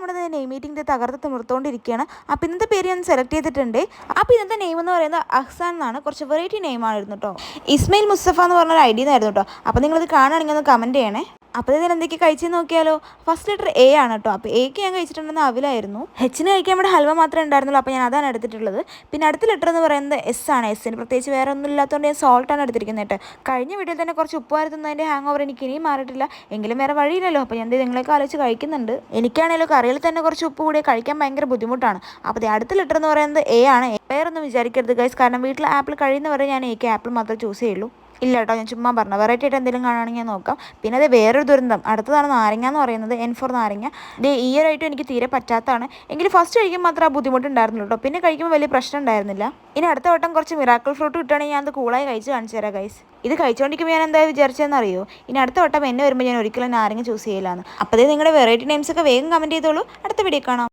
നമ്മുടെ നെയിം മീറ്റിംഗിൻ്റെ തകർത്ത് തിമിർത്തുകൊണ്ടിരിക്കുകയാണ്. അപ്പോൾ ഇന്നത്തെ പേര് ഞാൻ സെലക്ട് ചെയ്തിട്ടുണ്ട്. അപ്പോൾ ഇന്നത്തെ നെയിം എന്ന് പറയുന്നത് അഹ്സാൻ എന്നാണ്. കുറച്ച് വെറൈറ്റി നെയിമായിരുന്നു കേട്ടോ. ഇസ്മയിൽ മുസ്തഫ എന്ന് പറഞ്ഞൊരു ഐഡിയ ആയിരുന്നു കേട്ടോ. അപ്പോൾ നിങ്ങളിത് കാണുകയാണെങ്കിൽ ഒന്ന് കമൻറ്റ് ചെയ്യണേ. അപ്പോൾ ഇതിന് എന്തൊക്കെ കഴിച്ചെന്ന് നോക്കിയാലോ. ഫസ്റ്റ് ലെറ്റർ എ ആണ് കേട്ടോ. അപ്പോൾ എക്ക് ഞാൻ കഴിച്ചിട്ടുണ്ടെന്ന് അവിലായിരുന്നു. എച്ചിന് കഴിക്കാൻ നമ്മുടെ ഹൽവ മാത്രമേ ഉണ്ടായിരുന്നുള്ളൂ. അപ്പോൾ ഞാൻ അതാണ് എടുത്തിട്ടുള്ളത്. പിന്നെ അടുത്ത ലെറ്റർ എന്ന് പറയുന്നത് എസ് ആണ്. എസ്സിന് പ്രത്യേകിച്ച് വേറെ ഒന്നും ഇല്ലാത്തതുകൊണ്ട് ഞാൻ സോൾട്ടാണ് എടുത്തിരിക്കുന്നത് കേട്ടോ. കഴിഞ്ഞ വീഡിയോയിൽ തന്നെ കുറച്ച് ഉപ്പുമായിരുന്നതിൻ്റെ ഹാങ് ഓവർ എനിക്ക് ഇനിയും മാറിയിട്ടില്ല. എങ്കിലും വേറെ വഴിയില്ലല്ലോ. അപ്പോൾ ഞാൻ നിങ്ങളെയൊക്കെ ആലോചിച്ച് കഴിക്കുന്നുണ്ട്. എനിക്കാണെങ്കിലും കറിയിൽ തന്നെ കുറച്ച് ഉപ്പ് കൂടി കഴിക്കാൻ ഭയങ്കര ബുദ്ധിമുട്ടാണ്. അപ്പോൾ അടുത്ത ലെറ്റർ എന്ന് പറയുന്നത് എ ആണ്. വേറൊന്നും വിചാരിക്കരുത് ഗൈസ്. കാരണം വീട്ടിൽ ആപ്പിൾ കഴിയുന്നവരെ ഞാൻ എക്ക് ആപ്പിൾ മാത്രമേ ചൂസ് ചെയ്യുള്ളൂ. ഇല്ല കേട്ടോ, ഞാൻ ചുമ്മാ പറഞ്ഞു. വെറൈറ്റി ആയിട്ട് എന്തെങ്കിലും കാണുകയാണെങ്കിൽ ഞാൻ നോക്കാം. പിന്നെ അത് വേറൊരു ദുരന്തം. അടുത്തതാണ് നാരങ്ങ എന്ന് പറയുന്നത്. N for നാരങ്ങ. ഈ ഒരു ഐറ്റം എനിക്ക് തീരെ പറ്റാത്തതാണ്. എങ്കിലും ഫസ്റ്റ് കഴിക്കുമ്പോൾ മാത്രം ആ ബുദ്ധിമുട്ടുണ്ടായിരുന്നുള്ളൂ കേട്ടോ. പിന്നെ കഴിക്കുമ്പോൾ വലിയ പ്രശ്നം ഉണ്ടായിരുന്നില്ല. ഇനി അടുത്ത വട്ടം കുറച്ച് മിറാക്കിൾ ഫ്രൂട്ട് കിട്ടുകയാണെങ്കിൽ ഞാൻ അത് കൂളായി കഴിച്ച് കാണിച്ചു തരാം ഗൈസ്. ഇത് കഴിച്ചുകൊണ്ടിരിക്കുമ്പോൾ ഞാൻ എന്തായാലും വിചാരിച്ചതെന്ന് അറിയോ, ഇനി അടുത്ത വട്ടം എന്നെ വരുമ്പോൾ ഞാൻ ഒരിക്കലും നാരങ്ങ ചൂസ് ചെയ്യില്ലാന്ന്. അപ്പോൾ നിങ്ങളുടെ വെറൈറ്റി നെയിംസ് ഒക്കെ വേഗം കമൻറ്റ് ചെയ്തോളൂ. അടുത്ത വീഡിയോ കാണാം.